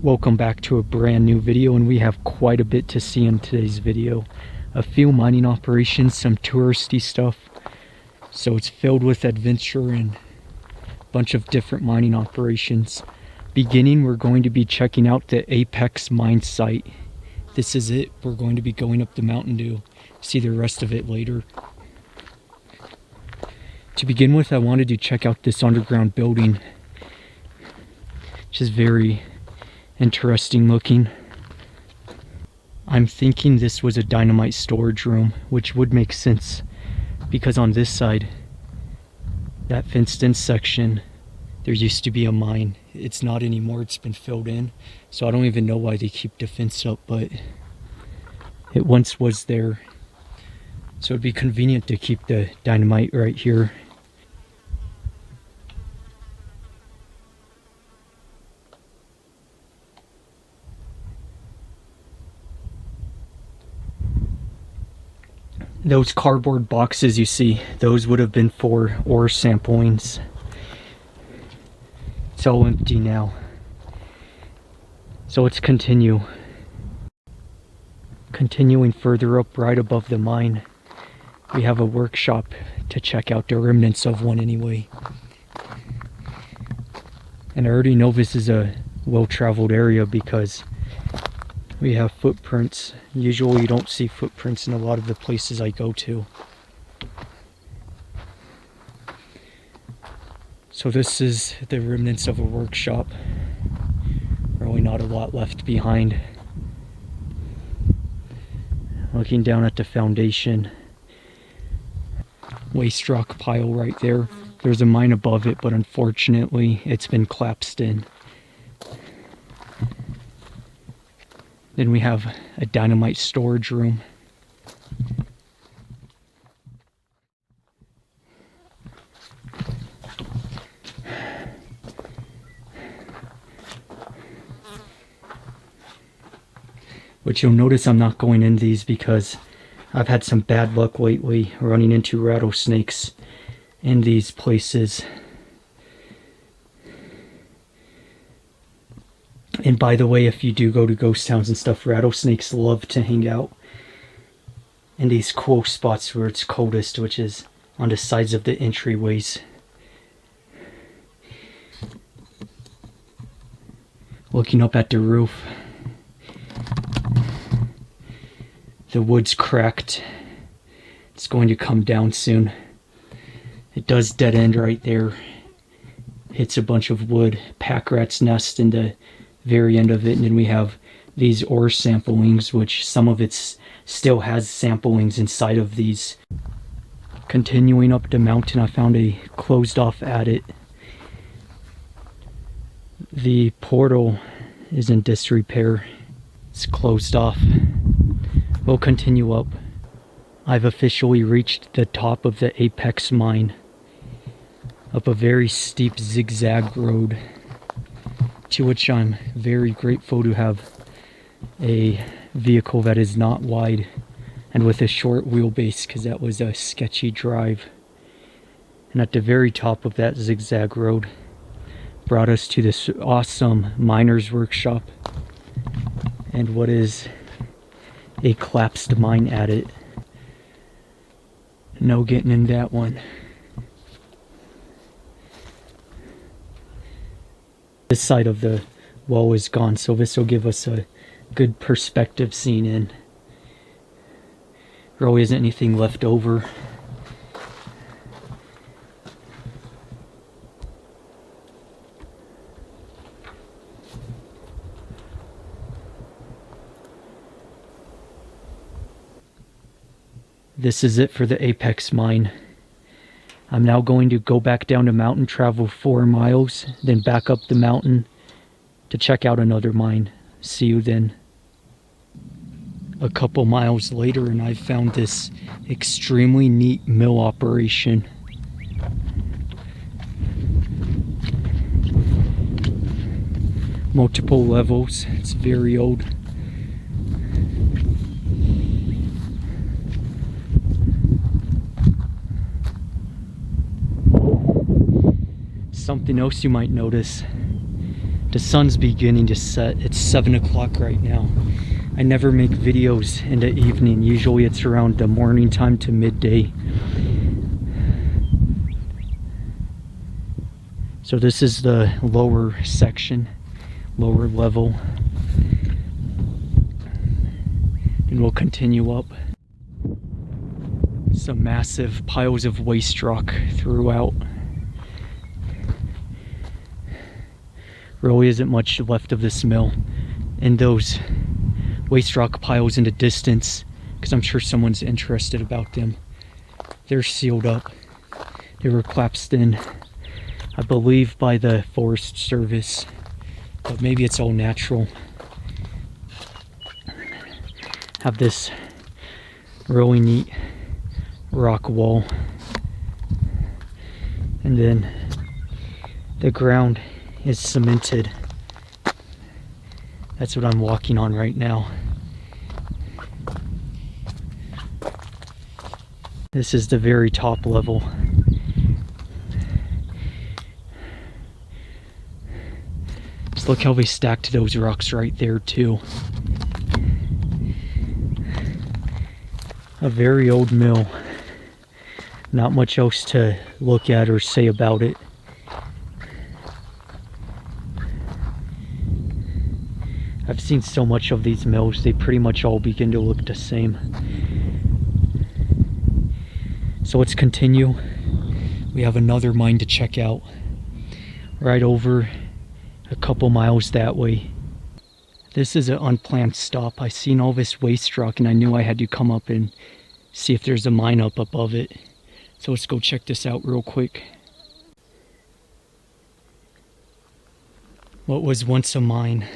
Welcome back to a brand new video, and we have quite a bit to see in today's video. A few mining operations, some touristy stuff. So it's filled with adventure and a bunch of different mining operations. Beginning, we're going to be checking out the Apex mine site. This is it. We're going to be going up the mountain to see the rest of it later. To begin with, I wanted to check out this underground building, which is very interesting looking. I'm thinking this was a dynamite storage room, which would make sense because on this side, that fenced in section, there used to be a mine. It's not anymore, it's been filled in. So I don't even know why they keep the fence up, but it once was there. So it'd be convenient to keep the dynamite right here. Those cardboard boxes you see, those would have been for ore samplings. It's all empty now. So let's continue. Continuing further up right above the mine, we have a workshop to check out, the remnants of one anyway. And I already know this is a well-traveled area because we have footprints. Usually you don't see footprints in a lot of the places I go to. So this is the remnants of a workshop. Really not a lot left behind. Looking down at the foundation. Waste rock pile right there. There's a mine above it, but unfortunately it's been collapsed in. Then we have a dynamite storage room. Which you'll notice I'm not going in these because I've had some bad luck lately running into rattlesnakes in these places. And by the way, if you do go to ghost towns and stuff, rattlesnakes love to hang out in these cool spots where it's coldest, which is on the sides of the entryways. Looking up at the roof, the wood's cracked. It's going to come down soon. It does dead end right there. Hits a bunch of wood, pack rat's nest in the very end of it. And then we have these ore samplings, which some of it still has samplings inside of these. Continuing up the mountain, I found a closed off adit. The portal is in disrepair. It's closed off. We'll continue up. I've officially reached the top of the Apex mine, up a very steep zigzag road, to which I'm very grateful to have a vehicle that is not wide and with a short wheelbase, because that was a sketchy drive. And at the very top of that zigzag road brought us to this awesome miner's workshop and what is a collapsed mine adit. No getting in that one. This side of the wall is gone, so this will give us a good perspective scene in. There really isn't anything left over. This is it for the Apex mine. I'm now going to go back down the mountain, travel 4 miles, then back up the mountain to check out another mine. See you then. A couple miles later, and I found this extremely neat mill operation. Multiple levels. It's very old. Something else you might notice The sun's beginning to set. It's 7 o'clock right now. I never make videos in the evening. Usually it's around the morning time to midday. So this is the lower section, lower level. And we'll continue up. Some massive piles of waste rock throughout. Really isn't much left of this mill. And those waste rock piles in the distance, because I'm sure someone's interested about them. They're sealed up. They were collapsed in, I believe, by the Forest Service. But maybe it's all natural. Have this really neat rock wall. And then the ground is cemented. That's what I'm walking on right now. This is the very top level. Just look how they stacked those rocks right there too. A very old mill. Not much else to look at or say about it. I've seen so much of these mills, they pretty much all begin to look the same. So let's continue. We have another mine to check out. Right over a couple miles that way. This is an unplanned stop. I seen all this waste rock and I knew I had to come up and see if there's a mine up above it. So let's go check this out real quick. What was once a mine.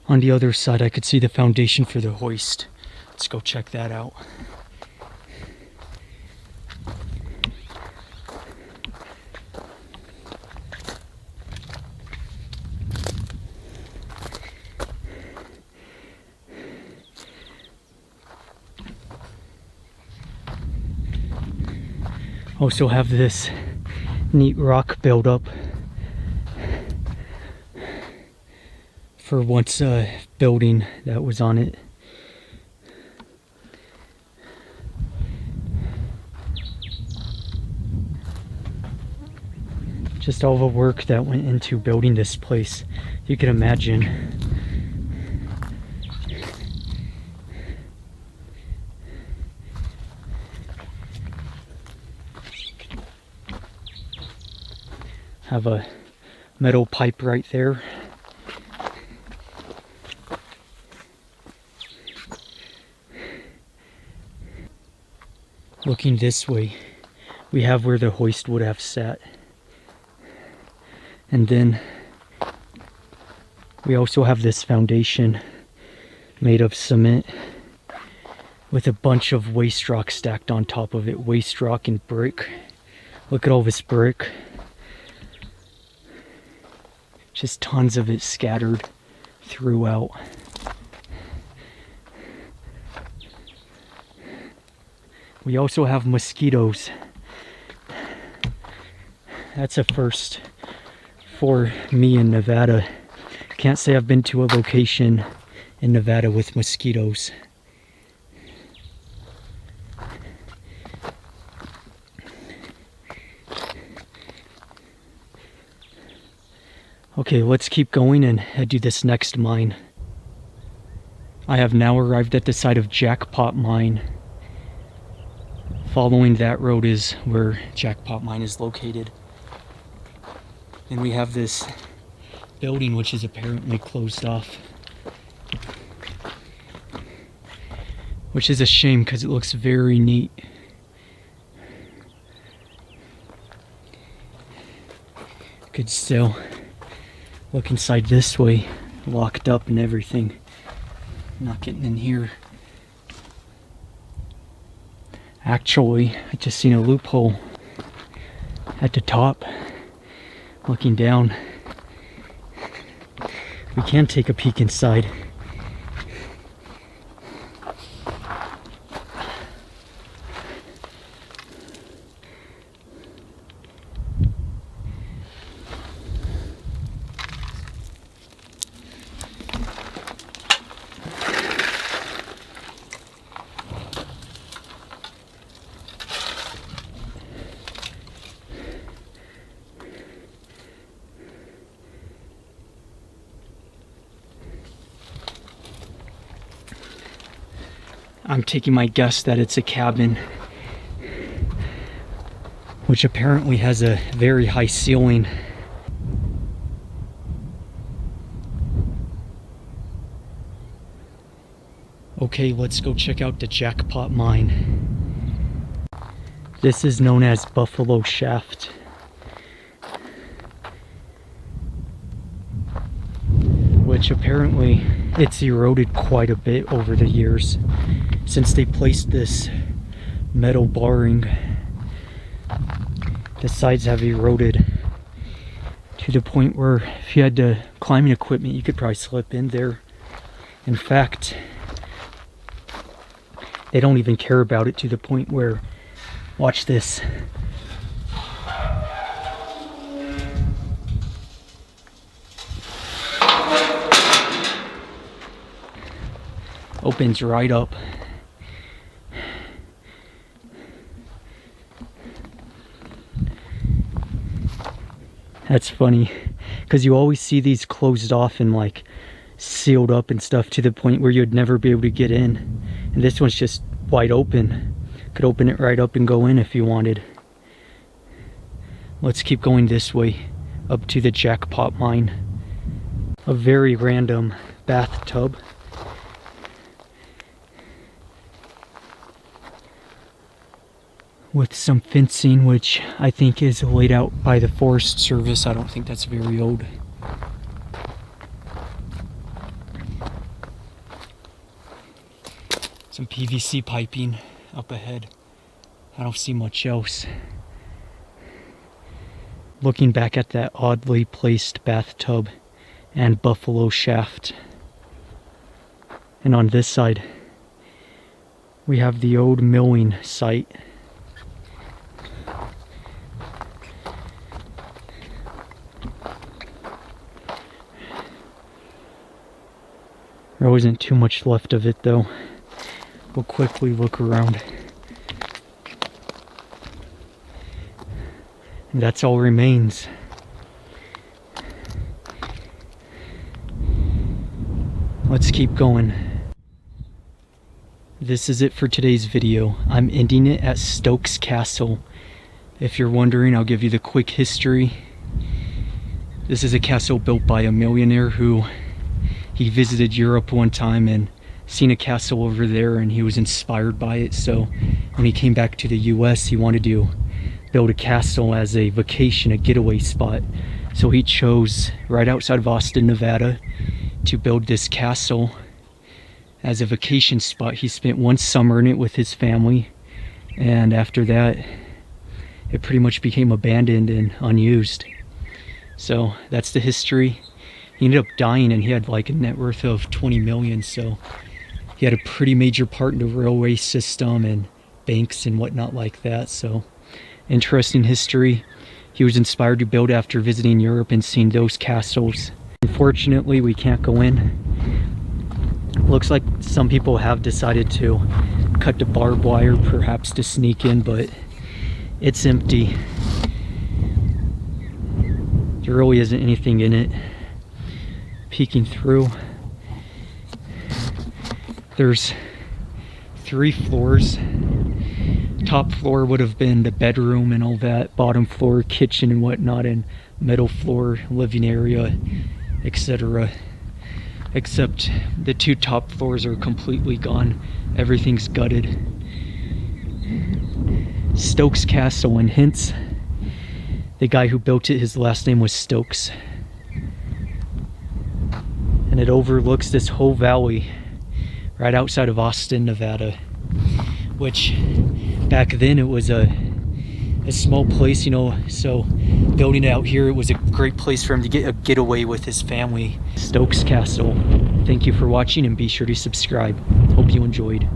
On the other side, I could see the foundation for the hoist. Let's go check that out. Also have this neat rock buildup for once a building that was on it. Just all the work that went into building this place, you can imagine. Have a metal pipe right there. Looking this way, we have where the hoist would have sat. And then we also have this foundation made of cement with a bunch of waste rock stacked on top of it. Waste rock and brick. Look at all this brick. Just tons of it scattered throughout. We also have mosquitoes. That's a first for me in Nevada. Can't say I've been to a location in Nevada with mosquitoes. Okay, let's keep going and do this next mine. I have now arrived at the site of Jackpot mine. Following that road is where Jackpot mine is located. And we have this building which is apparently closed off. Which is a shame because it looks very neat. Could still look inside this way, locked up and everything. Not getting in here. Actually, I just seen a loophole at the top. Looking down. We can take a peek inside. I'm taking my guess that it's a cabin, which apparently has a very high ceiling. Okay, let's go check out the Jackpot mine. This is known as Buffalo Shaft. Which apparently it's eroded quite a bit over the years since they placed this metal barring. The sides have eroded to the point where if you had to climbing equipment, you could probably slip in there. In fact, they don't even care about it to the point where, watch this. Opens right up. That's funny, because you always see these closed off and like sealed up and stuff to the point where you'd never be able to get in. And this one's just wide open. Could open it right up and go in if you wanted. Let's keep going this way up to the Jackpot mine. A very random bathtub. With some fencing, which I think is laid out by the Forest Service. I don't think that's very old. Some PVC piping up ahead. I don't see much else. Looking back at that oddly placed bathtub and Buffalo Shaft. And on this side, we have the old milling site. There wasn't too much left of it though. We'll quickly look around. And that's all remains. Let's keep going. This is it for today's video. I'm ending it at Stokes Castle. If you're wondering, I'll give you the quick history. This is a castle built by a millionaire who he visited Europe one time and seen a castle over there and he was inspired by it. So when he came back to the US, he wanted to build a castle as a vacation, a getaway spot. So he chose right outside of Austin, Nevada to build this castle as a vacation spot. He spent one summer in it with his family, and after that it pretty much became abandoned and unused. So that's the history. He ended up dying and he had like a net worth of 20 million, so he had a pretty major part in the railway system and banks and whatnot like that. So interesting history. He was inspired to build after visiting Europe and seeing those castles. Unfortunately, we can't go in. Looks like some people have decided to cut the barbed wire, perhaps to sneak in, but it's empty. There really isn't anything in it. Peeking through, there's 3 floors. Top floor would have been the bedroom and all that, bottom floor kitchen and whatnot, and middle floor living area, etc. Except the 2 top floors are completely gone. Everything's gutted. Stokes Castle, and hence the guy who built it, his last name was Stokes. And it overlooks this whole valley right outside of Austin, Nevada, which back then it was a small place, you know, so building it out here, it was a great place for him to get a getaway with his family. Stokes Castle. Thank you for watching and be sure to subscribe. Hope you enjoyed.